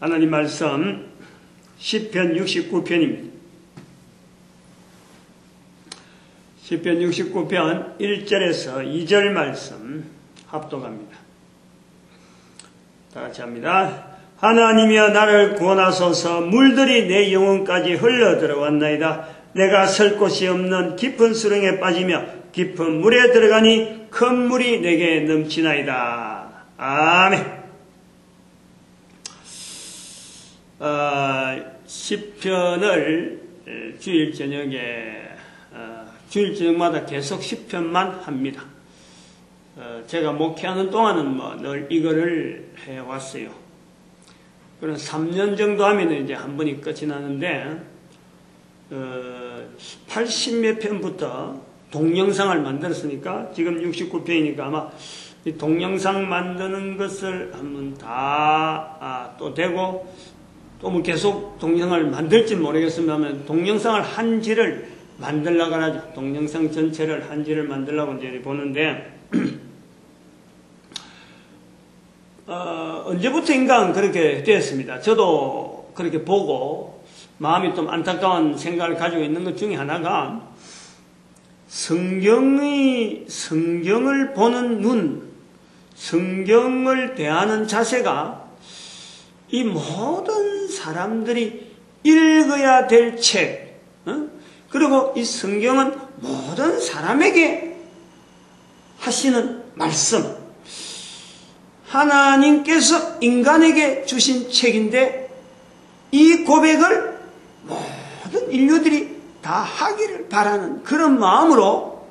하나님 말씀 시편 69편입니다. 시편 69편 1절에서 2절 말씀 합독합니다. 다 같이 합니다. 하나님이여 나를 구원하소서. 물들이 내 영혼까지 흘러 들어왔나이다. 내가 설 곳이 없는 깊은 수렁에 빠지며 깊은 물에 들어가니 큰 물이 내게 넘치나이다. 아멘. 시편을 주일 저녁마다 계속 시편만 합니다. 제가 목회하는 동안은 늘 이거를 해왔어요. 그런 3년 정도 하면 이제 한 번이 끝이 나는데, 80몇 편부터 동영상을 만들었으니까, 지금 69편이니까 아마 이 동영상 만드는 것을 한번 다 또 되고, 또 뭐 계속 동영상을 만들지 모르겠습니다만, 동영상을 한지를 만들려고 하죠. 동영상 전체를 한지를 만들려고 이제 보는데, 언제부터인가 그렇게 되었습니다. 저도 그렇게 보고 마음이 좀 안타까운 생각을 가지고 있는 것 중에 하나가, 성경을 보는 눈, 성경을 대하는 자세가 이 모든 사람들이 읽어야 될 책, 그리고 이 성경은 모든 사람에게 하시는 말씀, 하나님께서 인간에게 주신 책인데, 이 고백을 모든 인류들이 다 하기를 바라는 그런 마음으로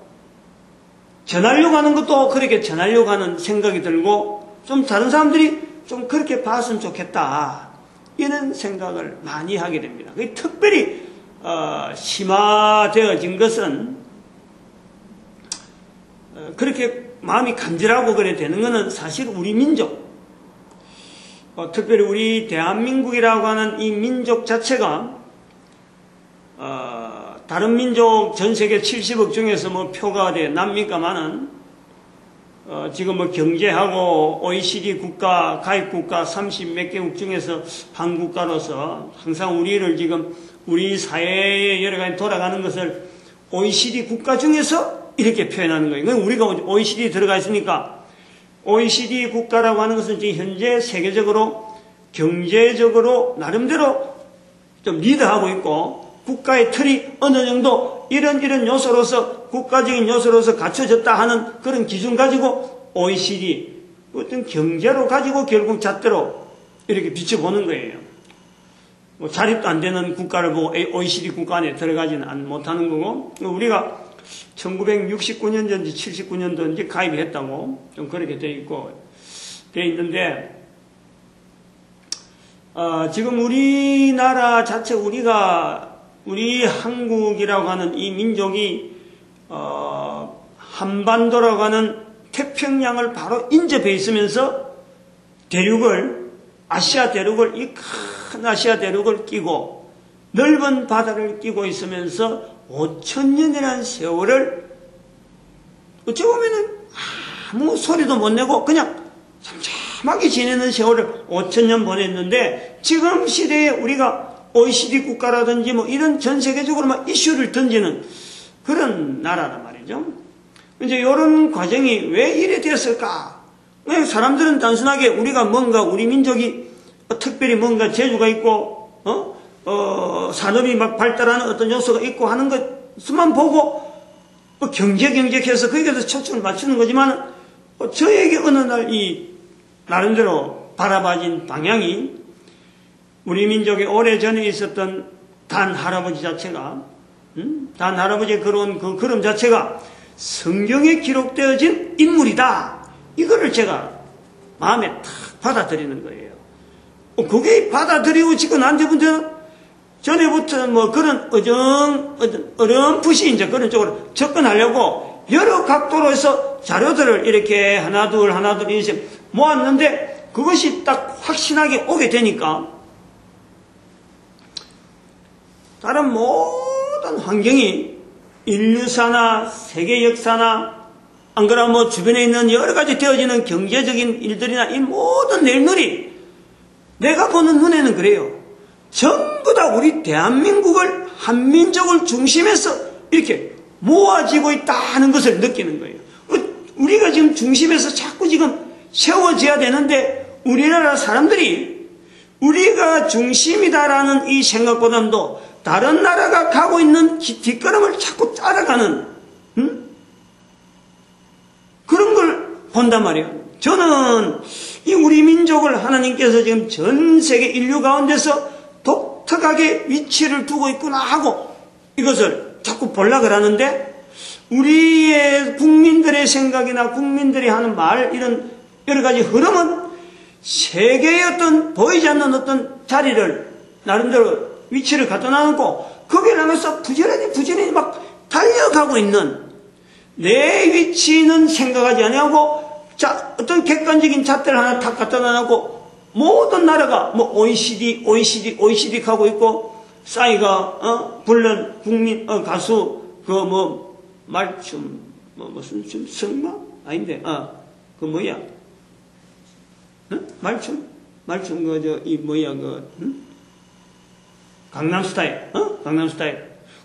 전하려고 하는 것도 그렇게 전하려고 하는 생각이 들고, 좀 다른 사람들이 좀 그렇게 봤으면 좋겠다, 이런 생각을 많이 하게 됩니다. 특별히 심화되어진 것은, 그렇게 마음이 간절하고 그래 되는 것은 사실 우리 민족, 특별히 우리 대한민국이라고 하는 이 민족 자체가, 다른 민족 전 세계 70억 중에서 뭐 표가 돼 납니까마는, 지금 뭐 경제하고 OECD 국가, 가입국가 30 몇 개국 중에서 한 국가로서 항상 우리를 지금 우리 사회에 여러 가지 돌아가는 것을 OECD 국가 중에서 이렇게 표현하는 거예요. 우리가 OECD 들어가 있으니까, OECD 국가라고 하는 것은 지금 현재 세계적으로 경제적으로 나름대로 좀 리드하고 있고, 국가의 틀이 어느 정도 이런 요소로서, 국가적인 요소로서 갖춰졌다 하는 그런 기준 가지고 OECD, 어떤 경제로 가지고 결국 잣대로 이렇게 비춰보는 거예요. 뭐 자립도 안 되는 국가를 보고 OECD 국가 안에 들어가지는 못하는 거고, 우리가 1969년도인지 79년도인지 가입했다고 좀 그렇게 돼 있는데, 지금 우리나라 자체, 우리 한국이라고 하는 이 민족이, 한반도라고 하는 태평양을 바로 인접해 있으면서 아시아 대륙을, 이 큰 아시아 대륙을 끼고 넓은 바다를 끼고 있으면서 5,000년이라는 세월을 어찌 보면은 아무 소리도 못 내고 그냥 잠잠하게 지내는 세월을 5,000년 보냈는데, 지금 시대에 우리가 OECD 국가라든지 뭐 이런 전 세계적으로 막 이슈를 던지는 그런 나라란 말이죠. 이제 이런 과정이 왜 이래 되었을까? 왜 사람들은 단순하게 우리가 뭔가 우리 민족이 특별히 뭔가 재주가 있고, 산업이 막 발달하는 어떤 요소가 있고 하는 것만 보고, 경제해서 거기에서 초점을 맞추는 거지만, 저에게 어느 날 나름대로 바라봐진 방향이, 우리 민족의 오래전에 있었던 단 할아버지 자체가, 단 할아버지의 그런 그 그림 자체가 성경에 기록되어진 인물이다. 이거를 제가 마음에 탁 받아들이는 거예요. 그게 받아들이고 지금 나한테 전에부터 뭐 그런 어렴풋이 이제 그런 쪽으로 접근하려고 여러 각도로서 자료들을 이렇게 하나둘 이렇게 모았는데, 그것이 딱 확신하게 오게 되니까 다른 모든 환경이, 인류사나 세계 역사나 안 그러면 뭐 주변에 있는 여러 가지 되어지는 경제적인 일들이나 이 모든 내용들이 내가 보는 눈에는 그래요. 전부 다 우리 대한민국을 한민족을 중심에서 이렇게 모아지고 있다 하는 것을 느끼는 거예요. 우리가 지금 중심에서 자꾸 지금 세워져야 되는데 우리나라 사람들이 우리가 중심이다라는 이 생각보다도 다른 나라가 가고 있는 뒷걸음을 자꾸 따라가는 그런 걸 본단 말이에요. 저는 이 우리 민족을 하나님께서 지금 전 세계 인류 가운데서 독특하게 위치를 두고 있구나 하고 이것을 자꾸 보려고 하는데 우리의 국민들의 생각이나 국민들이 하는 말 이런 여러 가지 흐름은 세계의 어떤 보이지 않는 어떤 자리를 나름대로 위치를 갖다 놔놓고 거기에 나가서 부지런히 막 달려가고 있는 내 위치는 생각하지 아니하고 자 어떤 객관적인 잣대를 하나 탁 갖다 놔놓고 모든 나라가 뭐 OECD 가고 있고 싸이가 불른 국민 가수 그 뭐 말춤 뭐 무슨 춤 성마 아닌데 그 뭐야 말춤 그 이 뭐야 강남스타일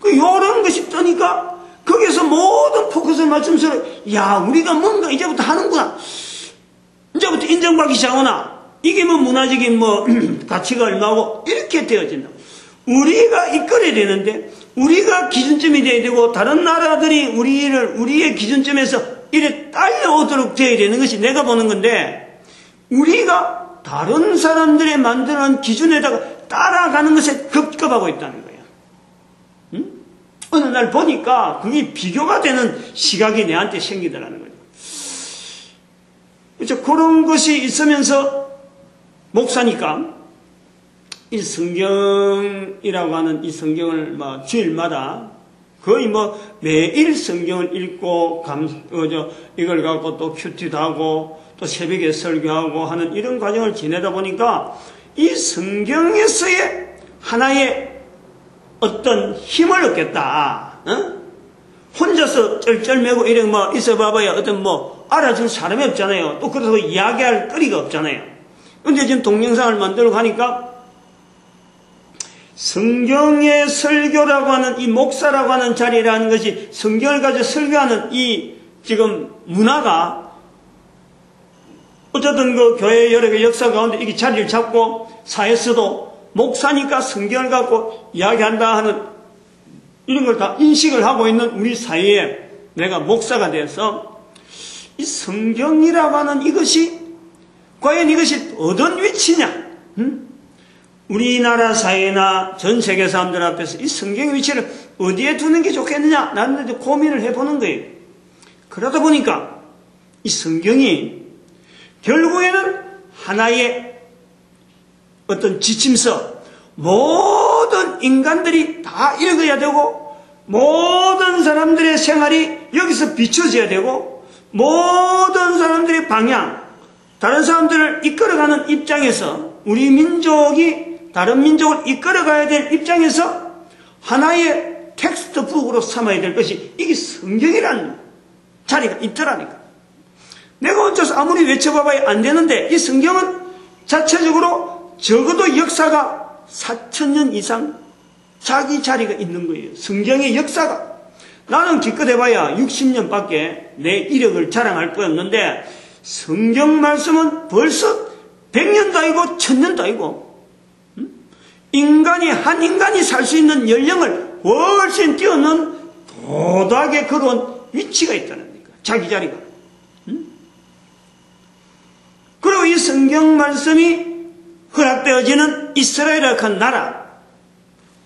그 요런 것이 뜨니까 거기서 모든 포커스를 맞추면서 야 우리가 뭔가 이제부터 하는구나 이제부터 인정받기 시작하구나 이게 뭐 문화적인 뭐 가치가 얼마고 이렇게 되어진다. 우리가 이끌어야 되는데 우리가 기준점이 돼야 되고 다른 나라들이 우리의 기준점에서 이래 딸려오도록 되어야 되는 것이 내가 보는 건데 우리가 다른 사람들이 만들어낸 기준에다가 따라가는 것에 급급하고 있다는 거예요. 어느 날 보니까 그게 비교가 되는 시각이 내한테 생기더라는 거죠. 그렇죠. 그런 것이 있으면서 목사니까 이 성경이라고 하는 이 성경을 뭐 주일마다 거의 뭐 매일 성경을 읽고 이걸 갖고 또 큐티도 하고 또 새벽에 설교하고 하는 이런 과정을 지내다 보니까 이 성경에서의 하나의 어떤 힘을 얻겠다. 혼자서 쩔쩔매고 이런 뭐 있어 봐봐야 어떤 뭐 알아줄 사람이 없잖아요. 또 그래서 이야기할 거리가 없잖아요. 근데 지금 동영상을 만들어 가니까 성경의 설교라고 하는 이 목사라고 하는 자리라는 것이 성경을 가지고 설교하는 이 지금 문화가 어쨌든 그 교회의 여러 개 역사 가운데 이게 자리를 잡고 사회에서도 목사니까 성경을 갖고 이야기한다 하는 이런 걸 다 인식을 하고 있는 우리 사회에 내가 목사가 돼서 이 성경이라고 하는 이것이 과연 이것이 어떤 위치냐? 우리나라 사회나 전 세계 사람들 앞에서 이 성경의 위치를 어디에 두는 게 좋겠느냐? 나는 고민을 해보는 거예요. 그러다 보니까 이 성경이 결국에는 하나의 어떤 지침서, 모든 인간들이 다 읽어야 되고 모든 사람들의 생활이 여기서 비춰져야 되고 모든 사람들의 방향, 다른 사람들을 이끌어가는 입장에서 우리 민족이 다른 민족을 이끌어가야 될 입장에서 하나의 텍스트북으로 삼아야 될 것이 이게 성경이라는 자리가 있더라니까. 내가 어째서 아무리 외쳐봐봐야 안 되는데 이 성경은 자체적으로 적어도 역사가 4,000년 이상 자기 자리가 있는 거예요. 성경의 역사가. 나는 기껏 해봐야 60년밖에 내 이력을 자랑할 뿐이었는데 성경 말씀은 벌써 100년도 아니고 1000년도 아니고 한 인간이 살 수 있는 연령을 훨씬 뛰어넘는 도닥에 그런 위치가 있다는 거니까 자기 자리가. 그리고 이 성경 말씀이 허락되어지는 이스라엘이라고 한 나라,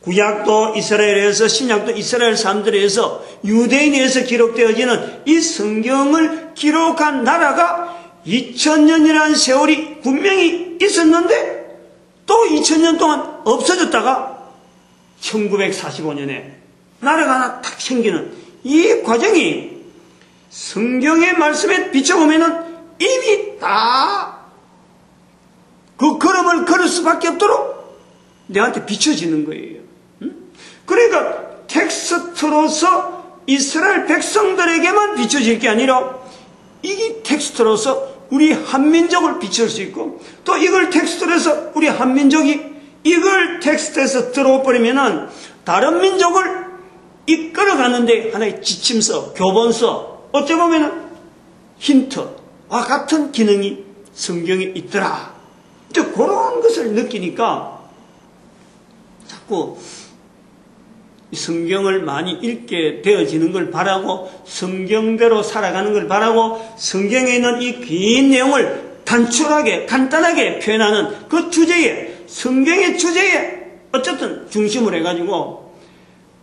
구약도 이스라엘에서 신약도 이스라엘 사람들에 의해서 유대인에 의해서 기록되어지는 이 성경을 기록한 나라가 2000년이라는 세월이 분명히 있었는데 또 2000년 동안 없어졌다가 1945년에 나라가 하나 탁 생기는 이 과정이 성경의 말씀에 비춰보면은 이미 다 그 걸음을 걸을 수밖에 없도록 내한테 비춰지는 거예요. 그러니까 텍스트로서 이스라엘 백성들에게만 비춰질 게 아니라 이 텍스트로서 우리 한민족을 비출 수 있고, 또 이걸 텍스트로 해서 우리 한민족이 이걸 텍스트에서 들어버리면은 다른 민족을 이끌어가는데 하나의 지침서, 교본서, 어찌 보면은 힌트와 같은 기능이 성경에 있더라. 이제 그런 것을 느끼니까 자꾸 성경을 많이 읽게 되어지는 걸 바라고, 성경대로 살아가는 걸 바라고, 성경에 있는 이 긴 내용을 단출하게 간단하게 표현하는 그 주제에, 성경의 주제에 어쨌든 중심을 해가지고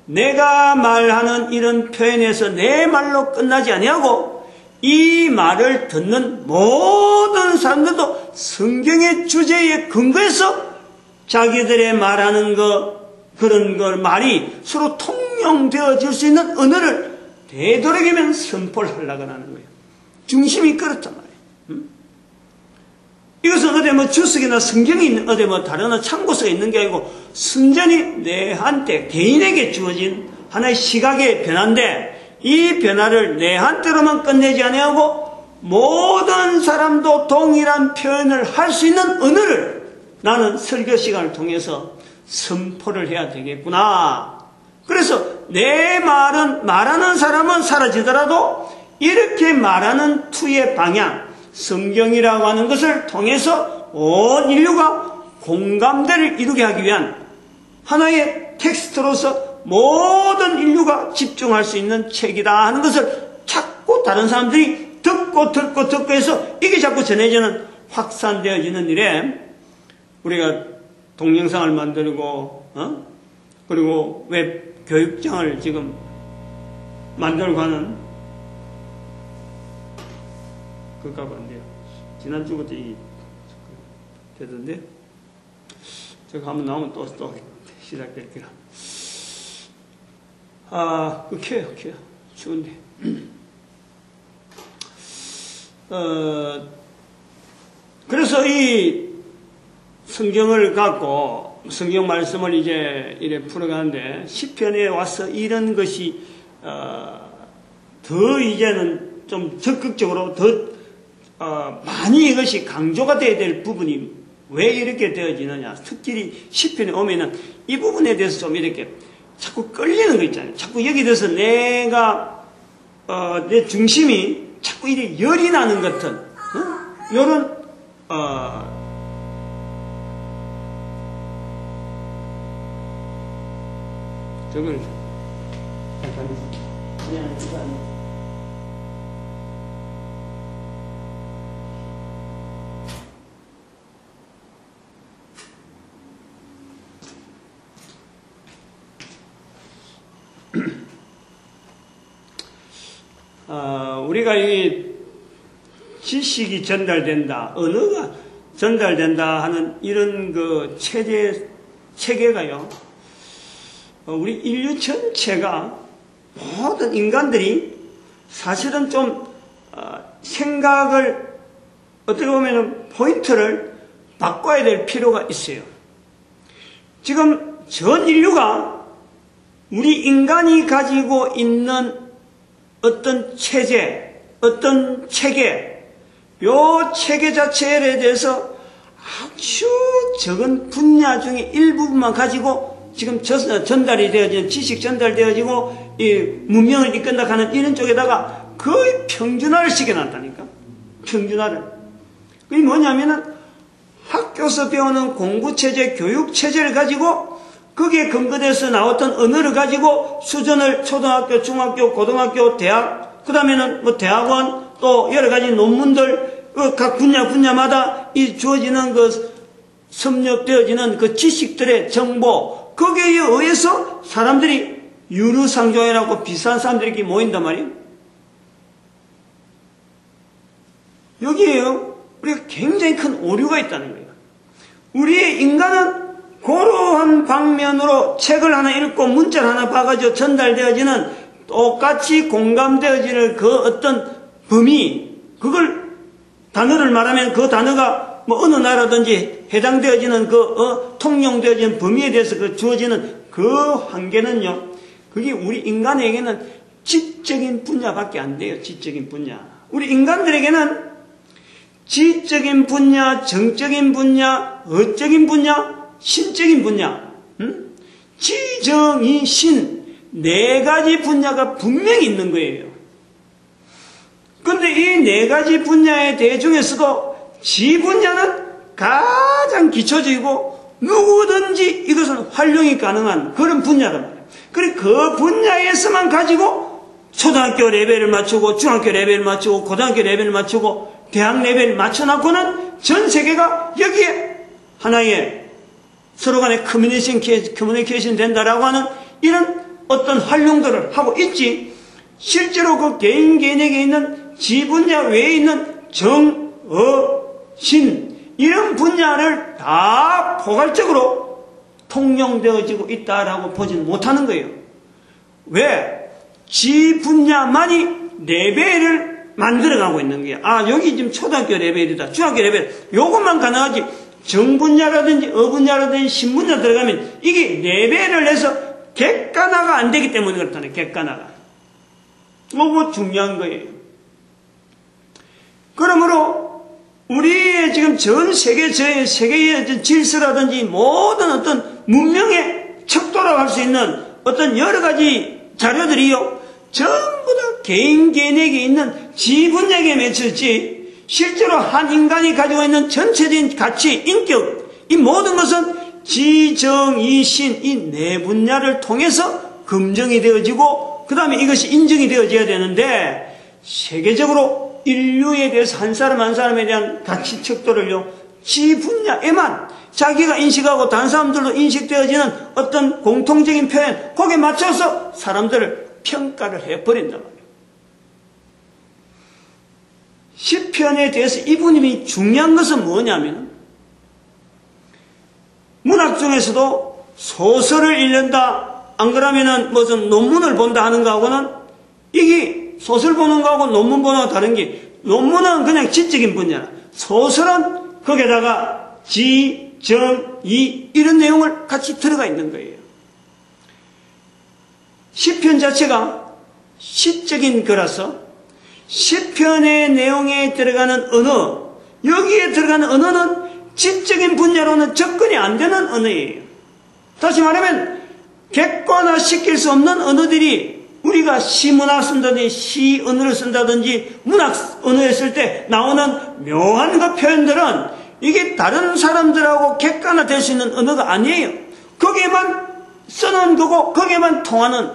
내가 말하는 이런 표현에서 내 말로 끝나지 아니하고 이 말을 듣는 모든 사람들도 성경의 주제에 근거해서 자기들의 말하는 그런 말이 서로 통용되어질 수 있는 언어를 되도록이면 선포를 하려고 하는 거예요. 중심이 그렇단 말이에요. 이것은 어디 뭐 주석이나 성경이 있는, 어디 뭐 다른 참고서가 있는 게 아니고 순전히 내한테, 개인에게 주어진 하나의 시각의 변화인데, 이 변화를 내한테로만 끝내지 아니하고 모든 사람도 동일한 표현을 할 수 있는 언어를 나는 설교 시간을 통해서 선포를 해야 되겠구나. 그래서 내 말은, 말하는 사람은 사라지더라도 이렇게 말하는 투의 방향, 성경이라고 하는 것을 통해서 온 인류가 공감대를 이루게 하기 위한 하나의 텍스트로서 모든 인류가 집중할 수 있는 책이다 하는 것을 자꾸 다른 사람들이 듣고 해서 이게 자꾸 전해지는, 확산되어지는 일에 우리가 동영상을 만들고 그리고 웹 교육장을 지금 만들고 하는 그럴까 본데요. 지난주부터 되던데 제가 한번 나오면 또 시작될 거라. 켜요. 추운데. 그래서 이 성경을 갖고 성경 말씀을 이제 이래 풀어가는데, 시편에 와서 이런 것이 더 이제는 좀 적극적으로 더 많이 이것이 강조가 되어야 될 부분이 왜 이렇게 되어지느냐. 특히 시편에 오면은 이 부분에 대해서 좀 이렇게 자꾸 끌리는 거 있잖아요. 자꾸 여기 대해서 내가 내 중심이 자꾸 이렇게 열이 나는 것 같은 요런 저걸 우리가 이 지식이 전달된다, 언어가 전달된다 하는 이런 그 체계가요, 우리 인류 전체가 모든 인간들이 사실은 좀 생각을 어떻게 보면 포인트를 바꿔야 될 필요가 있어요. 지금 전 인류가 우리 인간이 가지고 있는 어떤 체제, 어떤 체계, 요 체계 자체에 대해서 아주 적은 분야 중에 일부분만 가지고 지금 전달이 되어지는, 지식 전달되어지고 이 문명을 이끈다 하는 이런 쪽에다가 거의 평준화를 시켜놨다니까. 평준화를. 그게 뭐냐면은 학교에서 배우는 공부체제, 교육체제를 가지고 거기에 근거돼서 나왔던 언어를 가지고 수준을 초등학교, 중학교, 고등학교, 대학, 그 다음에는 뭐 대학원, 또 여러 가지 논문들, 각 분야마다 이 주어지는 섭렵되어지는 그 지식들의 정보, 거기에 의해서 사람들이 유류상종이라고 비싼 사람들이 모인단 말이에요. 여기에요, 우리가 굉장히 큰 오류가 있다는 거예요. 우리의 인간은 그러한 방면으로 책을 하나 읽고 문자를 하나 봐가지고 전달되어지는, 똑같이 공감되어지는 그 어떤 범위, 그걸 단어를 말하면 그 단어가 뭐 어느 나라든지 해당되어지는 통용되어지는 범위에 대해서 주어지는 그 한계는요, 그게 우리 인간에게는 지적인 분야밖에 안 돼요. 지적인 분야. 우리 인간들에게는 지적인 분야, 정적인 분야, 어적인 분야, 신적인 분야, 지, 정, 이, 신, 네 가지 분야가 분명히 있는 거예요. 그런데 이 네 가지 분야에 대해 중에서도 지 분야는 가장 기초적이고 누구든지 이것은 활용이 가능한 그런 분야란 말이에요. 그래 그 분야에서만 가지고 초등학교 레벨을 맞추고 중학교 레벨을 맞추고 고등학교 레벨을 맞추고 대학 레벨을 맞춰놓고는 전 세계가 여기에 하나의 서로 간에 커뮤니케이션 된다라고 하는 이런 어떤 활용들을 하고 있지. 실제로 그 개인에게 있는 지 분야 외에 있는 정, 신 이런 분야를 다 포괄적으로 통용되어지고 있다라고 보지는 못하는 거예요. 왜? 지 분야만이 레벨을 만들어가고 있는 거예요. 아, 여기 지금 초등학교 레벨이다. 중학교 레벨. 요것만 가능하지. 정 분야라든지 어 분야라든지 신 분야 들어가면 이게 레벨을 해서 객관화가 안 되기 때문에 그렇다네. 객관화가. 이거 중요한 거예요. 그러므로 우리의 지금 전 세계의 질서라든지 모든 어떤 문명의 척도라고 할 수 있는 어떤 여러 가지 자료들이요. 전부 다 개인에게 있는 지 분야에 맺혔지 실제로 한 인간이 가지고 있는 전체적인 가치, 인격 이 모든 것은 지, 정, 이, 신 이 네 분야를 통해서 검증이 되어지고 그 다음에 이것이 인정이 되어져야 되는데 세계적으로 인류에 대해서 한 사람 한 사람에 대한 가치 척도를요 지 분야에만 자기가 인식하고 다른 사람들도 인식되어지는 어떤 공통적인 표현 거기에 맞춰서 사람들을 평가를 해버린단 말이에요. 시편에 대해서 이분이 중요한 것은 뭐냐면 문학 중에서도 소설을 읽는다 안 그러면은 무슨 논문을 본다 하는 거하고는 이게 소설 보는 거하고 논문 보는 거하고 다른 게 논문은 그냥 지적인 분야라 소설은 거기에다가 지, 정, 이 이런 내용을 같이 들어가 있는 거예요. 시편 자체가 시적인 거라서 시편의 내용에 들어가는 언어 여기에 들어가는 언어는 지적인 분야로는 접근이 안 되는 언어예요. 다시 말하면 객관화시킬 수 없는 언어들이 우리가 시문학 쓴다든지 시 언어를 쓴다든지 문학 언어를 쓸 때 나오는 묘한 그 표현들은 이게 다른 사람들하고 객관화될 수 있는 언어가 아니에요. 거기에만 쓰는 거고 거기에만 통하는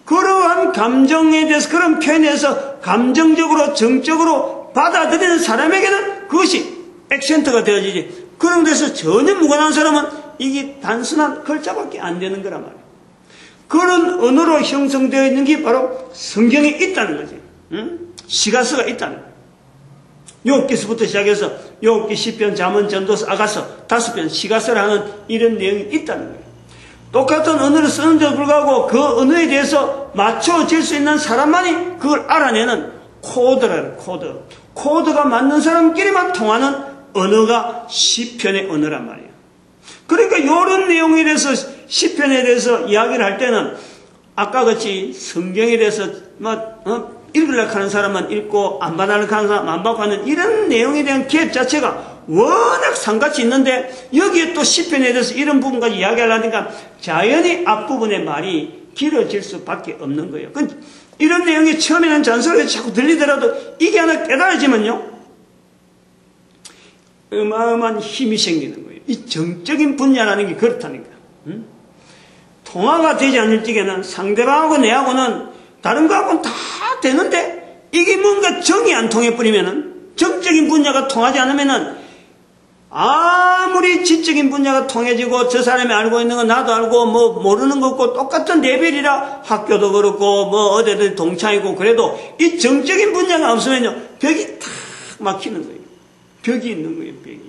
그러한 감정에 대해서 그런 표현에서 감정적으로 정적으로 받아들이는 사람에게는 그것이 액센트가 되어지지. 그런 데서 전혀 무관한 사람은 이게 단순한 글자밖에 안 되는 거란 말이에요. 그런 언어로 형성되어 있는 게 바로 성경에 있다는 거지. 응? 시가서가 있다는 거예요. 욥기서부터 시작해서 욥기, 시편, 잠언, 전도서, 아가서 5편 시가서를 하는 이런 내용이 있다는 거예요. 똑같은 언어를 쓰는데도 불구하고 그 언어에 대해서 맞춰질 수 있는 사람만이 그걸 알아내는 코드라는 코드. 코드가 맞는 사람끼리만 통하는 언어가 시편의 언어란 말이에요. 그러니까 이런 내용에 대해서 시편에 대해서 이야기를 할 때는 아까 같이 성경에 대해서 읽으려고 하는 사람만 읽고 안 받으려고 하는 사람 안 받고 하는 이런 내용에 대한 갭 자체가 워낙 상같이 있는데 여기에 또 시편에 대해서 이런 부분까지 이야기하려니까 자연히 앞부분의 말이 길어질 수밖에 없는 거예요. 이런 내용이 처음에는 잔소리가 자꾸 들리더라도 이게 하나 깨달아지면요 어마어마한 힘이 생기는 거예요. 이 정적인 분야라는 게 그렇다니까. 통화가 되지 않을 적에는 상대방하고 내하고는 다른 거하고는 다 되는데 이게 뭔가 정이 안 통해버리면은 정적인 분야가 통하지 않으면은 아무리 지적인 분야가 통해지고 저 사람이 알고 있는 거 나도 알고 뭐 모르는 거 없고 똑같은 레벨이라 학교도 그렇고 뭐 어디든 동창이고 그래도 이 정적인 분야가 없으면요 벽이 탁 막히는 거예요. 벽이 있는 거예요. 벽이.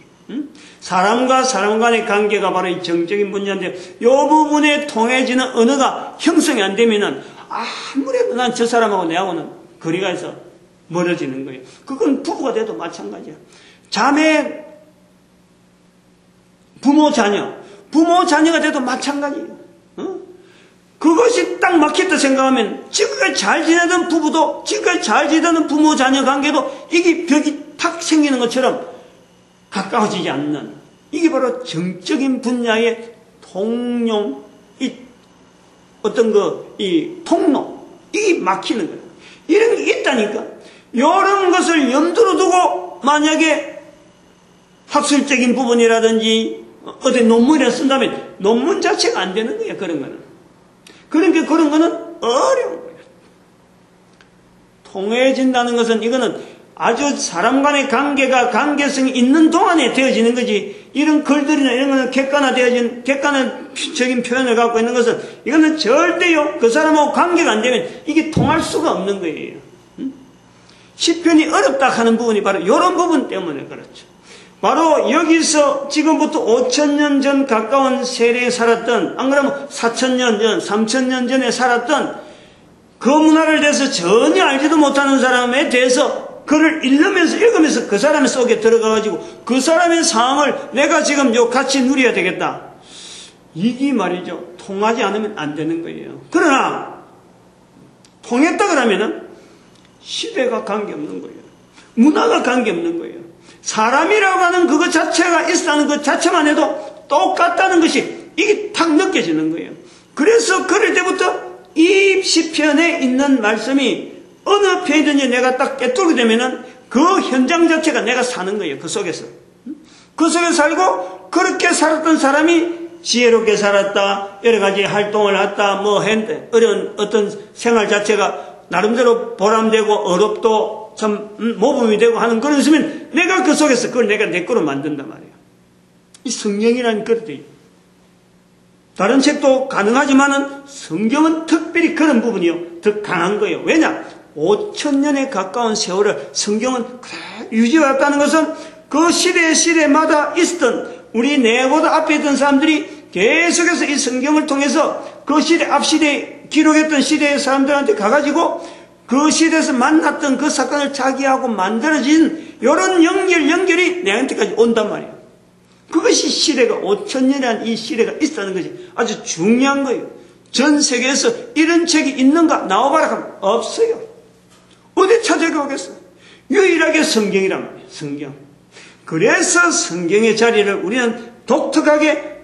사람과 사람 간의 관계가 바로 이 정적인 분야인데 이 부분에 통해지는 언어가 형성이 안 되면은 아무래도 난 저 사람하고 내하고는 거리가 있어 멀어지는 거예요. 그건 부부가 돼도 마찬가지야. 자매 부모 자녀가 돼도 마찬가지예요. 그것이 딱 막혔다 생각하면 지금까지 잘 지내던 부부도 지금까지 잘 지내던 부모 자녀 관계도 이게 벽이 탁 생기는 것처럼 가까워지지 않는, 이게 바로 정적인 분야의 통용, 이 통로, 이게 막히는 거예요. 이런 게 있다니까. 이런 것을 염두로 두고 만약에 학술적인 부분이라든지 어떤 논문이라 쓴다면 논문 자체가 안 되는 거예요. 그런 거는. 그러니까 그런 거는 어려운 거예요. 통해진다는 것은 이거는 아주 사람 간의 관계가 관계성이 있는 동안에 되어지는 거지, 이런 글들이나 이런 거는 객관적인 표현을 갖고 있는 것은 이거는 절대요 그 사람하고 관계가 안 되면 이게 통할 수가 없는 거예요. 시편이 어렵다 하는 부분이 바로 이런 부분 때문에 그렇죠. 바로 여기서 지금부터 5,000년 전 가까운 세대에 살았던, 안 그러면 4,000년 전, 3,000년 전에 살았던 그 문화를 대해서 전혀 알지도 못하는 사람에 대해서 글을 읽으면서 그 사람 속에 들어가가지고 그 사람의 상황을 내가 지금 같이 누려야 되겠다. 이게 말이죠. 통하지 않으면 안 되는 거예요. 그러나 통했다 그러면은 시대가 관계없는 거예요. 문화가 관계없는 거예요. 사람이라고 하는 그것 자체가 있다는 것 자체만 해도 똑같다는 것이 이게 탁 느껴지는 거예요. 그래서 그럴 때부터 이 시편에 있는 말씀이 어느 편이든지 내가 딱 깨뚫게 되면은 그 현장 자체가 내가 사는 거예요. 그 속에서. 그 속에서 살고 그렇게 살았던 사람이 지혜롭게 살았다, 여러 가지 활동을 했다, 했는데 어려운 어떤 생활 자체가 나름대로 보람되고 어렵도 참 모범이 되고 하는 그런 있으면 내가 그 속에서 그걸 내가 내 거로 만든단 말이에요. 이 성경이라는 것들이 다른 책도 가능하지만은 성경은 특별히 그런 부분이요 더 강한 거예요. 왜냐? 5,000년에 가까운 세월을 성경은 유지해왔다는 것은 그 시대마다 있었던 우리 내보다 앞에 있던 사람들이 계속해서 이 성경을 통해서 그 시대 앞 시대에 기록했던 시대의 사람들한테 가가지고 그 시대에서 만났던 그 사건을 자기하고 만들어진 이런 연결이 내한테까지 온단 말이에요. 그것이 시대가 5,000년이라는 이 시대가 있다는 것이 아주 중요한 거예요. 전 세계에서 이런 책이 있는가 나와봐라 하면 없어요. 어디 찾아가겠어? 유일하게 성경이란 말이에요. 성경. 그래서 성경의 자리를 우리는 독특하게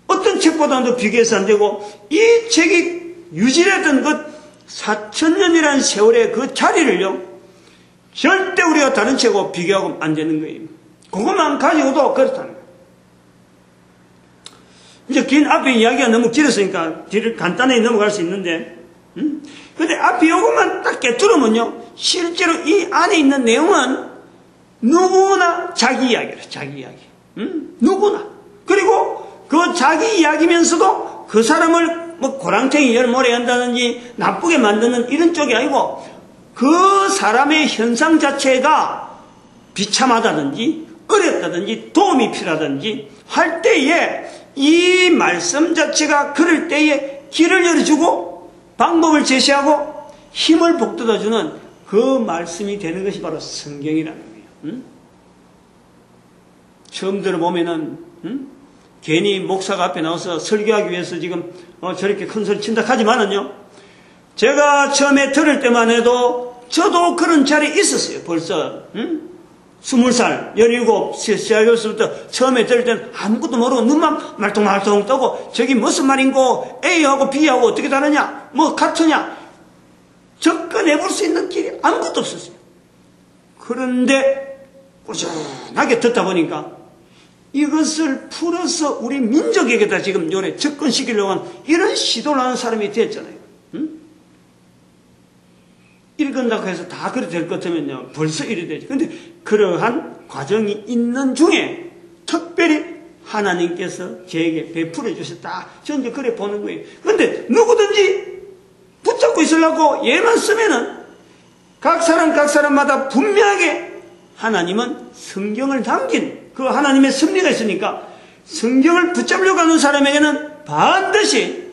어떤 책보다도 비교해서 안 되고 이 책이 유지했던 그 4,000년이라는 세월의 그 자리를요 절대 우리가 다른 책하고 비교하고 안 되는 거예요. 그것만 가지고도 그렇다는 거예요. 이제 긴 앞에 이야기가 너무 길었으니까 뒤를 간단히 넘어갈 수 있는데 근데 앞에 요것만 딱 깨뚫으면요 실제로 이 안에 있는 내용은 누구나 자기 이야기예요. 자기 이야기. 누구나. 그리고 그 자기 이야기면서도 그 사람을 고랑탱이 열모래 한다든지 나쁘게 만드는 이런 쪽이 아니고 그 사람의 현상 자체가 비참하다든지 어렵다든지 도움이 필요하다든지 할 때에 이 말씀 자체가 그럴 때에 길을 열어주고 방법을 제시하고 힘을 북돋아주는 그 말씀이 되는 것이 바로 성경이라는 거예요. 처음 들어보면은 괜히 목사가 앞에 나와서 설교하기 위해서 지금 저렇게 큰 소리 친다 하지만은요 제가 처음에 들을 때만 해도 저도 그런 자리에 있었어요. 벌써 20살, 17, 시작했을부터 처음에 들을 때는 아무것도 모르고 눈만 말똥말똥 떠고 저기 무슨 말인고 A하고 B하고 어떻게 다르냐 뭐 같으냐 접근해 볼 수 있는 길이 아무것도 없었어요. 그런데 꾸준하게 듣다 보니까 이것을 풀어서 우리 민족에게다 지금 요래 접근시키려고 하는 이런 시도를 하는 사람이 됐잖아요. 읽은다고 해서 다 그렇게 될 것 같으면요 벌써 이래 되지. 근데 그러한 과정이 있는 중에 특별히 하나님께서 저에게 베풀어 주셨다. 저는 이제 그래 보는 거예요. 근데 누구든지 붙잡고 있으려고 얘만 쓰면은 각 사람마다 분명하게 하나님은 성경을 담긴 그 하나님의 섭리가 있으니까 성경을 붙잡으려고 하는 사람에게는 반드시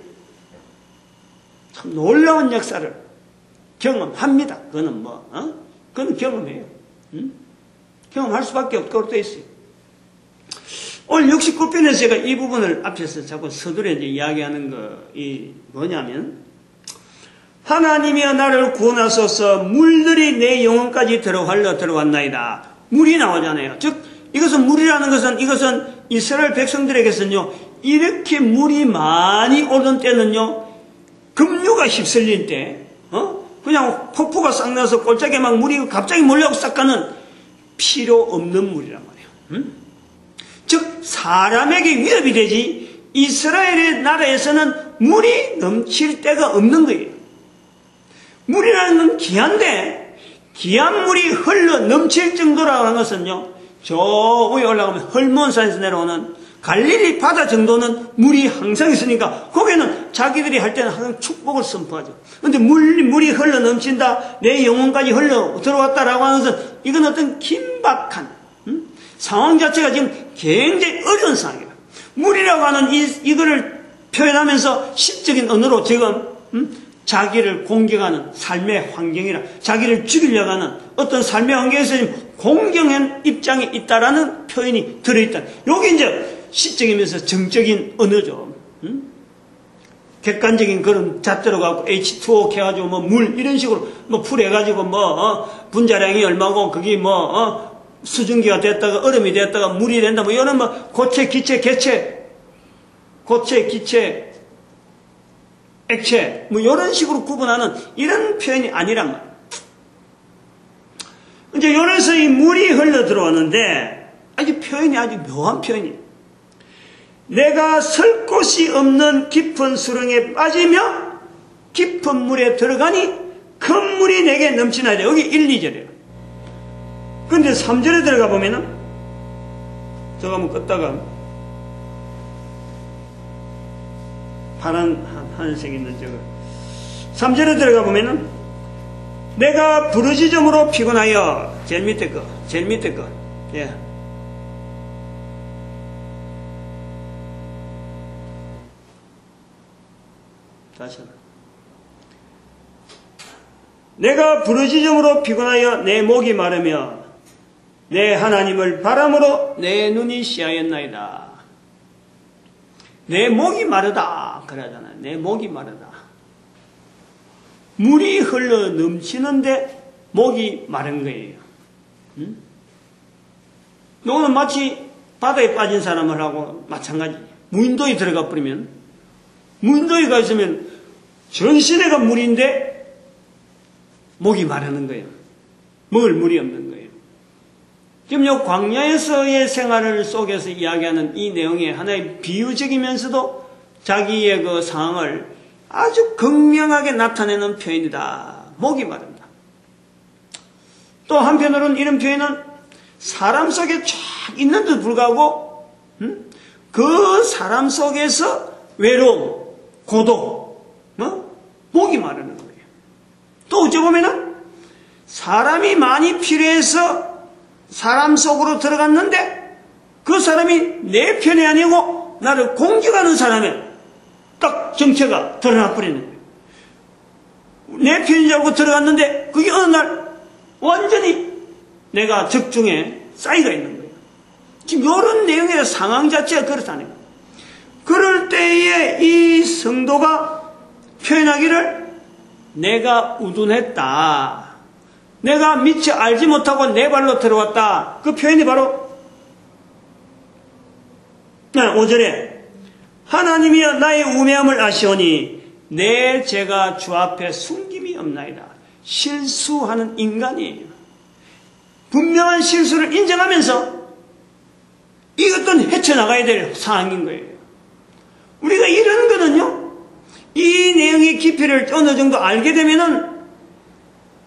참 놀라운 역사를 경험합니다. 그거는 그건 경험해요. 경험할 수밖에 없도록 되어 있어요. 오늘 69편에서 제가 이 부분을 앞에서 자꾸 서두에 이제 이야기하는 것이 뭐냐면 하나님이여 나를 구원하소서 물들이 내 영혼까지 들어왔나이다. 물이 나오잖아요. 즉 이것은 물이라는 것은 이것은 이스라엘 백성들에게서는요 이렇게 물이 많이 오는 때는요 급류가 휩쓸릴 때 그냥 폭포가 싹 나서 골짜기에 막 물이 갑자기 몰려오고 싹 가는 필요 없는 물이란 말이에요. 즉 사람에게 위협이 되지 이스라엘의 나라에서는 물이 넘칠 데가 없는 거예요. 물이라는 건 귀한데 귀한 물이 흘러 넘칠 정도라고 하는 것은요 저 위에 올라가면 헐몬산에서 내려오는 갈릴리 바다 정도는 물이 항상 있으니까 거기는 자기들이 할 때는 항상 축복을 선포하죠. 그런데 물이 흘러 넘친다 내 영혼까지 흘러 들어왔다라고 하는 것은 이건 어떤 긴박한 상황 자체가 지금 굉장히 어려운 상황이에요. 물이라고 하는 이거를 표현하면서 시적인 언어로 지금 자기를 공격하는 삶의 환경이라 자기를 죽이려고 하는 어떤 삶의 환경에서 공경한 입장에 있다라는 표현이 들어있다. 여기 이제 시적이면서 정적인 언어죠. 객관적인 그런 잣대로 갖고 H2O 해가지고 뭐 물 이런 식으로 뭐 풀 해가지고 분자량이 얼마고 그게 수증기가 됐다가 얼음이 됐다가 물이 된다 뭐 이런 고체, 기체, 개체, 고체, 기체, 액체 뭐 이런 식으로 구분하는 이런 표현이 아니란 말이에요. 이제 요래서 이 물이 흘러 들어왔는데 아주 표현이 아주 묘한 표현이에요. 내가 설 곳이 없는 깊은 수렁에 빠지며 깊은 물에 들어가니 큰 물이 내게 넘치나이다. 여기 1, 2절이에요. 근데 3절에 들어가 보면은 저거 한번 껐다가 하늘색 있는 저거 3절에 들어가 보면은 내가 부르짖음으로 피곤하여 제일 밑에 거 예. 다시 하나. 내가 부르짖음으로 피곤하여 내 목이 마르며 내 하나님을 바람으로 내 눈이 시하였나이다. 내 목이 마르다 그러잖아요. 내 목이 마르다. 물이 흘러 넘치는데 목이 마른 거예요. 너는 마치 바다에 빠진 사람을 하고 마찬가지. 무인도에 들어가 버리면 무인도에 가 있으면 전신에가 물인데 목이 마르는 거예요. 먹을 물이 없는 거예요. 지금 요 광야에서의 생활을 속에서 이야기하는 이 내용이 하나의 비유적이면서도 자기의 그 상황을 아주 극명하게 나타내는 표현이다. 목이 마른다. 또 한편으로는 이런 표현은 사람 속에 쫙 있는데도 불구하고 그 사람 속에서 외로움, 고독, 목이 마르는 거예요. 또 어찌 보면은 사람이 많이 필요해서 사람 속으로 들어갔는데 그 사람이 내 편이 아니고 나를 공격하는 사람의 딱 정체가 드러나 버리는 거예요. 내 편인 줄 알고 들어갔는데 그게 어느 날 완전히 내가 적중에 쌓이가 있는 거예요. 지금 이런 내용의 상황 자체가 그렇다는 거예요. 그럴 때에 이 성도가 표현하기를 내가 우둔했다. 내가 미처 알지 못하고 내 발로 들어왔다. 그 표현이 바로 5절에 하나님이여 나의 우매함을 아시오니 내 죄가 주 앞에 숨김이 없나이다. 실수하는 인간이에요. 분명한 실수를 인정하면서 이것도 헤쳐나가야 될 상황인 거예요. 우리가 이런 거는요, 이 내용의 깊이를 어느 정도 알게 되면은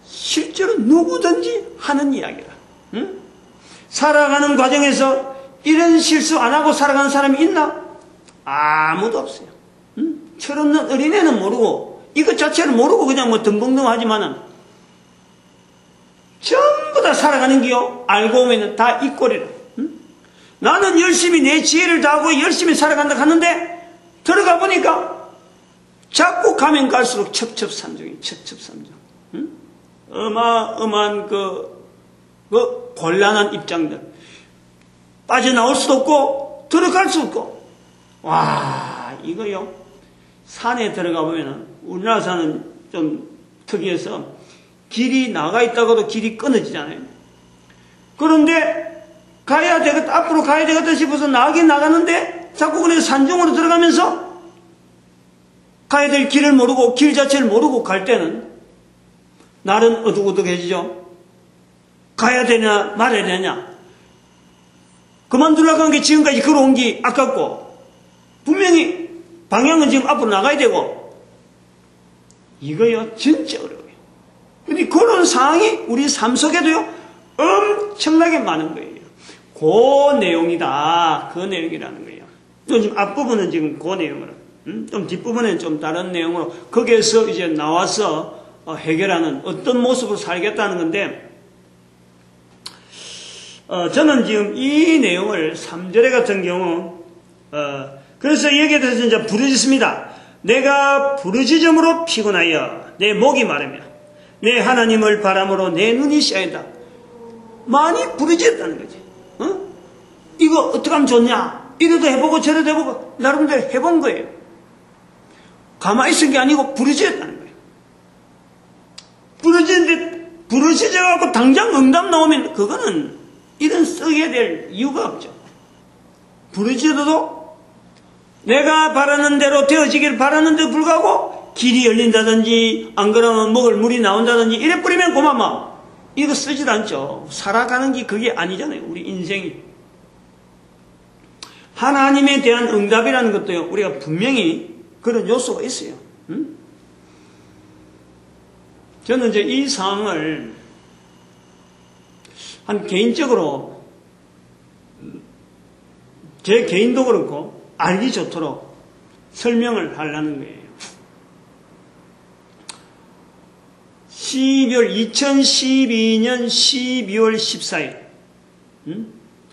실제로 누구든지 하는 이야기라. 응? 살아가는 과정에서 이런 실수 안 하고 살아가는 사람이 있나? 아무도 없어요. 응? 철없는 어린애는 모르고 이것 자체를 모르고 그냥 덤벙덤 하지만은 전부 다 살아가는 게요. 알고 보면 다 이 꼴이라. 응? 나는 열심히 내 지혜를 다하고 열심히 살아간다 하는데 들어가 보니까 자꾸 가면 갈수록 첩첩산중이 첩첩산중. 응? 어마어마한 그 곤란한 입장들. 빠져나올 수도 없고 들어갈 수 없고. 와, 이거요. 산에 들어가 보면은 우리나라 산은 좀 특이해서 길이 나가 있다가도 길이 끊어지잖아요. 그런데 가야 되겠다, 앞으로 가야 되겠다 싶어서 나가긴 나가는데 자꾸 그냥 산중으로 들어가면서 가야 될 길을 모르고 길 자체를 모르고 갈 때는 날은 어둑어둑해지죠. 가야 되냐 말아야 되냐. 그만두려고 한 게 지금까지 걸어온 게 아깝고 분명히 방향은 지금 앞으로 나가야 되고 이거요 진짜 어려워요. 근데 그런 상황이 우리 삶 속에도요 엄청나게 많은 거예요. 그 내용이다. 그 내용이라는 거예요. 요즘 앞부분은 지금 그 내용으로 좀 뒷부분은 좀 다른 내용으로 거기에서 이제 나와서 해결하는 어떤 모습으로 살겠다는 건데 저는 지금 이 내용을 3절에 같은 경우 그래서 여기에 대해서 이제 부르짖습니다. 내가 부르짖음으로 피곤하여 내 목이 마르며 내 하나님을 바람으로 내 눈이 샤인다. 많이 부르짖었다는 거지. 이거 어떻게 하면 좋냐? 이래도 해보고 저래도 해보고 나름대로 해본 거예요. 가만히 있은 게 아니고 부르짖었다는 거예요. 부르짖어갖고 당장 응답 나오면 그거는 이런 써야 될 이유가 없죠. 부르짖어도 내가 바라는 대로 되어지길 바라는데 불구하고 길이 열린다든지 안 그러면 먹을 물이 나온다든지 이래 뿌리면 고마워. 이거 쓰질 않죠. 살아가는 게 그게 아니잖아요. 우리 인생이. 하나님에 대한 응답이라는 것도요. 우리가 분명히 그런 요소가 있어요. 저는 이제 이 상황을 한 개인적으로 제 개인도 그렇고 알기 좋도록 설명을 하려는 거예요. 2012년 12월 14일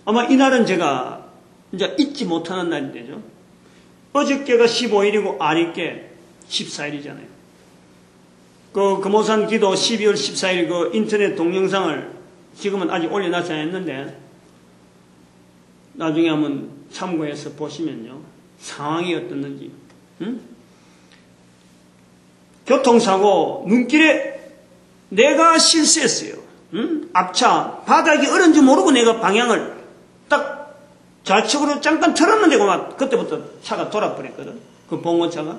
아마 이날은 제가 이제 잊지 못하는 날인데죠. 어저께가 15일이고 아랫게 14일이잖아요. 그 금오산 기도 12월 14일 그 인터넷 동영상을 지금은 아직 올려놨지 않았는데 나중에 한번 참고해서 보시면요. 상황이 어떻는지. 교통사고 눈길에 내가 실수했어요. 앞차 바닥이 얼은 줄 모르고 내가 방향을 딱 좌측으로 잠깐 틀었는데 그때부터 차가 돌아버렸거든. 그 봉고차가.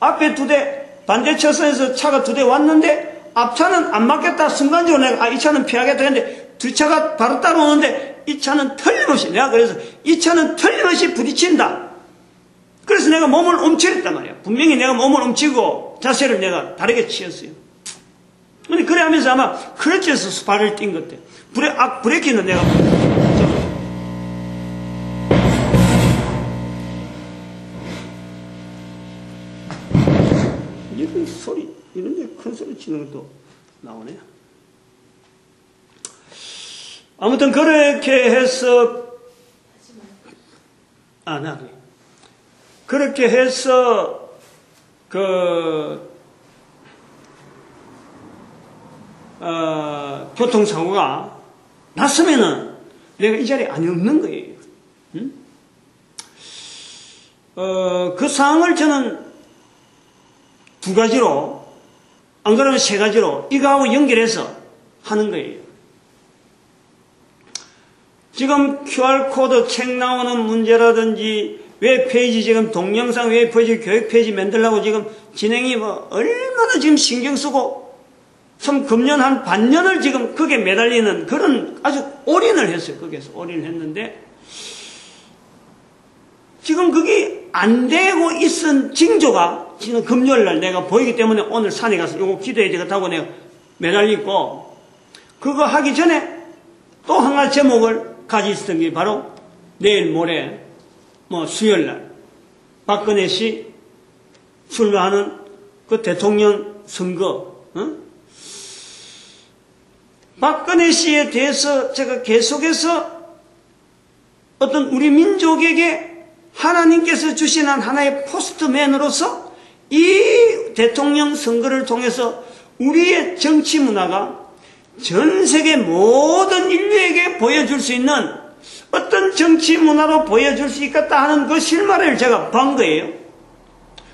앞에 2대 반대 차선에서 차가 2대 왔는데 앞차는 안 맞겠다. 순간적으로 내가 이 차는 피하겠다 했는데 두 차가 바로 따라오는데 이 차는 틀림없이 내가 그래서 이 차는 틀림없이 부딪힌다. 그래서 내가 몸을 움츠렸단 말이야. 분명히 내가 몸을 움츠고 자세를 내가 다르게 취했어요. 근데 그래 하면서 아마 크러치에서 발을 띈 것 같아. 브레이크는 내가 이런 소리, 이런데 큰 소리 치는 것도 나오네요. 아무튼 그렇게 해서 그렇게 해서 교통사고가 났으면은 내가 이 자리에 안 없는 거예요. 그 상황을 저는 2가지로, 안 그러면 3가지로 이거하고 연결해서 하는 거예요. 지금 QR코드 책 나오는 문제라든지 웹페이지 지금 동영상 웹페이지 교육페이지 만들려고 지금 진행이 얼마나 지금 신경 쓰고 참 금년 한 반년을 지금 거기에 매달리는 그런 아주 올인을 했어요. 거기에서 올인을 했는데 지금 그게 안 되고 있은 징조가 지금 금요일날 내가 보이기 때문에 오늘 산에 가서 이거 기도해야 되겠다고 내가 매달리고 그거 하기 전에 또 한 가지 제목을 가지고 있었던 게 바로 내일 모레 수요일날 박근혜 씨 출마하는 그 대통령 선거 박근혜 씨에 대해서 제가 계속해서 어떤 우리 민족에게 하나님께서 주신 하나의 포스트맨으로서 이 대통령 선거를 통해서 우리의 정치 문화가 전 세계 모든 인류에게 보여줄 수 있는 어떤 정치 문화로 보여줄 수 있겠다 하는 그 실마리를 제가 본 거예요.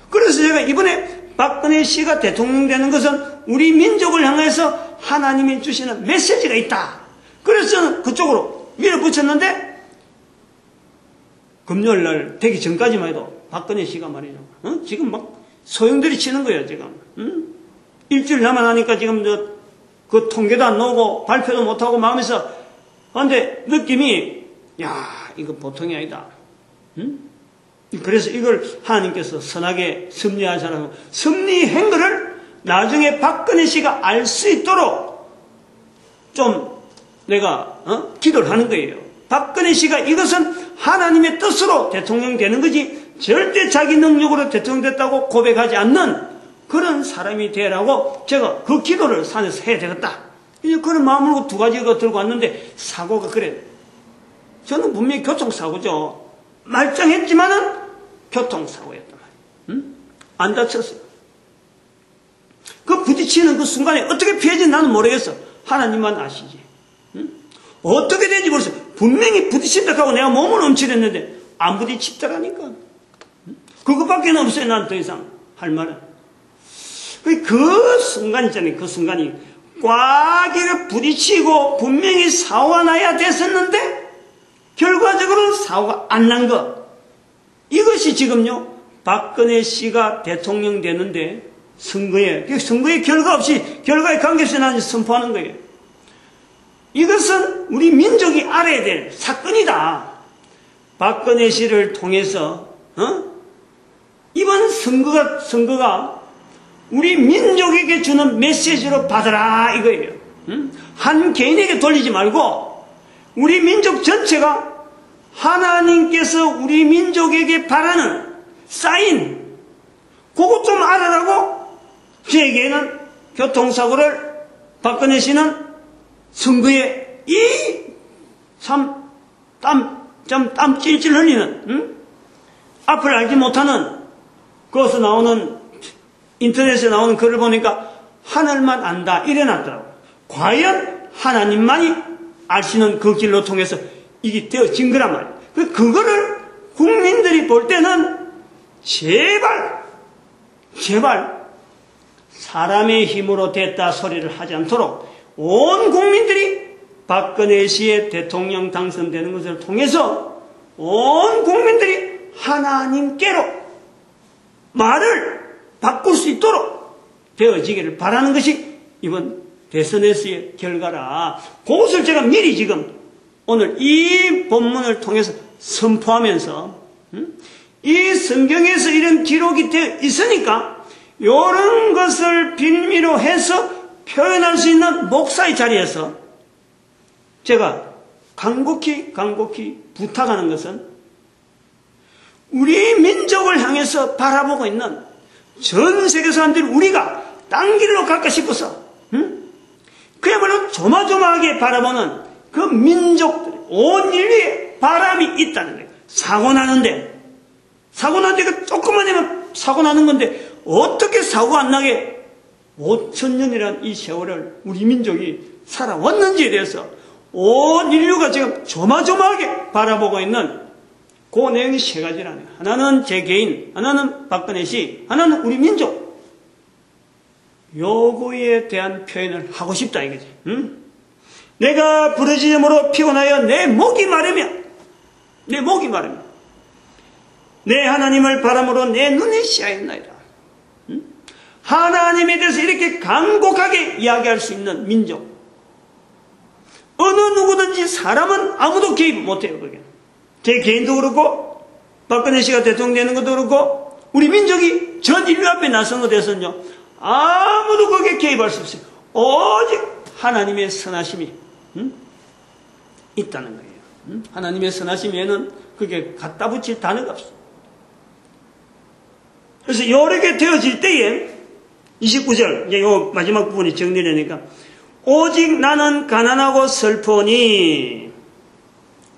그래서 제가 이번에 박근혜 씨가 대통령 되는 것은 우리 민족을 향해서 하나님이 주시는 메시지가 있다. 그래서 저는 그쪽으로 밀어붙였는데 금요일 날 되기 전까지만 해도 박근혜 씨가 말이죠. 지금 막 소용돌이 치는 거예요, 지금. 일주일 남아나니까 지금 그 통계도 안 나오고 발표도 못하고 마음에서. 근데 느낌이, 야, 이거 보통이 아니다. 그래서 이걸 하나님께서 선하게 섭리하시라고 섭리한 거를 나중에 박근혜 씨가 알 수 있도록 좀 내가 기도를 하는 거예요. 박근혜 씨가 이것은 하나님의 뜻으로 대통령 되는 거지 절대 자기 능력으로 대통령 됐다고 고백하지 않는 그런 사람이 되라고 제가 그 기도를 산에서 해야 되겠다. 그런 마음으로 두 가지 거 들고 왔는데 사고가 그래요. 저는 분명히 교통사고죠. 말짱했지만은 교통사고였단 말이에요. 안 다쳤어요. 그 부딪히는 그 순간에 어떻게 피해진지 나는 모르겠어. 하나님만 아시지. 어떻게 되는지 모르겠어. 분명히 부딪힌다 하고 내가 몸을 움츠렸는데 안 부딪히더라니까. 그것밖에 없어요. 난 더 이상 할 말은. 그 순간 있잖아요. 그 순간이 꽉 이렇게 부딪히고 분명히 사고가 나야 됐었는데 결과적으로 사고가 안 난 것. 이것이 지금요 박근혜 씨가 대통령 되는데 선거에 결과 없이 결과에 관계없이 나는 선포하는 거예요. 이것은 우리 민족이 알아야 될 사건이다. 박근혜 씨를 통해서 이번 선거가 우리 민족에게 주는 메시지로 받아라 이거예요. 한 개인에게 돌리지 말고 우리 민족 전체가 하나님께서 우리 민족에게 바라는 사인 그것 좀 알아라고 저에게는 교통사고를 박근혜 씨는 선거에 땀 찔찔 흘리는 앞을 알지 못하는 거기서 나오는 인터넷에 나오는 글을 보니까 하늘만 안다 이래놨더라고. 과연 하나님만이 아시는 그 길로 통해서 이게 되어진 거란 말이에요. 그거를 국민들이 볼 때는 제발 사람의 힘으로 됐다 소리를 하지 않도록 온 국민들이 박근혜 씨의 대통령 당선되는 것을 통해서 온 국민들이 하나님께로 말을 바꿀 수 있도록 되어지기를 바라는 것이 이번 대선에서의 결과라. 그것을 제가 미리 지금 오늘 이 본문을 통해서 선포하면서 이 성경에서 이런 기록이 되어 있으니까 이런 것을 빌미로 해서 표현할 수 있는 목사의 자리에서 제가 간곡히 부탁하는 것은 우리 민족을 향해서 바라보고 있는 전 세계 사람들이 우리가 딴 길로 갈까 싶어서 그야말로 조마조마하게 바라보는 그 민족들 온 인류에 바람이 있다는 거예요. 사고 나는데 그 조금만 되면 사고 나는 건데 어떻게 사고 안 나게 5,000년이라는 이 세월을 우리 민족이 살아왔는지에 대해서 온 인류가 지금 조마조마하게 바라보고 있는 그 내용이 세 가지라네요. 하나는 제 개인, 하나는 박근혜 씨, 하나는 우리 민족. 요거에 대한 표현을 하고 싶다 이거지. 내가 부르짖음으로 피곤하여 내 목이 마르며 내 하나님을 바람으로 내 눈이 시야였나이다. 하나님에 대해서 이렇게 간곡하게 이야기할 수 있는 민족. 어느 누구든지 사람은 아무도 개입 못해요. 그게. 제 개인도 그렇고 박근혜 씨가 대통령 되는 것도 그렇고 우리 민족이 전 인류 앞에 나선 것에 대해서는요 아무도 거기에 개입할 수 없어요. 오직 하나님의 선하심이 있다는 거예요. 하나님의 선하심에는 그게 갖다 붙일 단어가 없어요. 그래서 이렇게 되어질 때에 29절 이제 요 마지막 부분이 정리되니까 오직 나는 가난하고 슬프니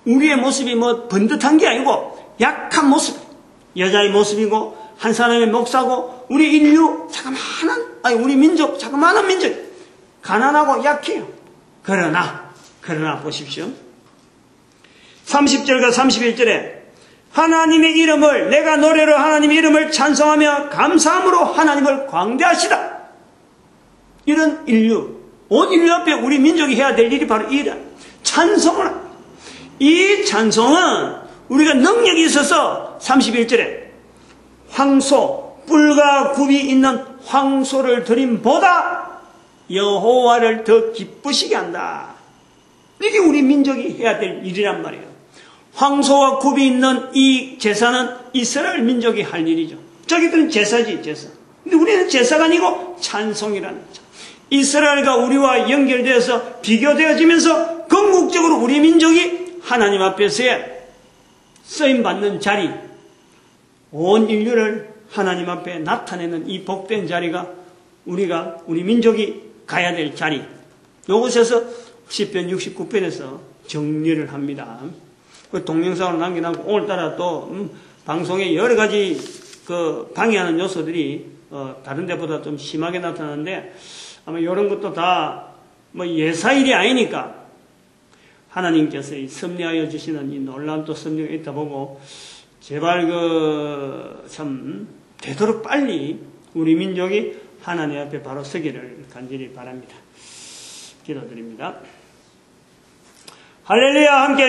우리의 모습이 뭐 번듯한 게 아니고 약한 모습 여자의 모습이고 한 사람의 목사고 우리 인류 우리 민족 자그마한 민족 가난하고 약해요. 그러나 보십시오. 30절과 31절에 하나님의 이름을 내가 노래로 하나님의 이름을 찬송하며 감사함으로 하나님을 광대하시다. 이런 인류 온 인류 앞에 우리 민족이 해야 될 일이 바로 이래. 찬송을 합니다. 이 찬송은 우리가 능력이 있어서 31절에 황소, 뿔과 굽이 있는 황소를 드림보다 여호와를 더 기쁘시게 한다. 이게 우리 민족이 해야 될 일이란 말이에요. 황소와 굽이 있는 이 제사는 이스라엘 민족이 할 일이죠. 저기들은 제사지, 제사. 근데 우리는 제사가 아니고 찬송이라는 거죠. 이스라엘과 우리와 연결되어서 비교되어지면서 궁극적으로 우리 민족이 하나님 앞에서의 쓰임받는 자리, 온 인류를 하나님 앞에 나타내는 이 복된 자리가 우리 민족이 가야 될 자리. 이곳에서 10편 69편에서 정리를 합니다. 그 동영상으로 남겨놓고 오늘따라 또 방송에 여러 가지 그 방해하는 요소들이 다른 데보다 좀 심하게 나타나는데 아마 이런 것도 다 뭐 예사일이 아니니까 하나님께서 이 섭리하여 주시는 이 놀라운 또 섭리가 있다 보고 제발 참 되도록 빨리 우리 민족이 하나님 앞에 바로 서기를 간절히 바랍니다. 기도드립니다. 할렐루야. 함께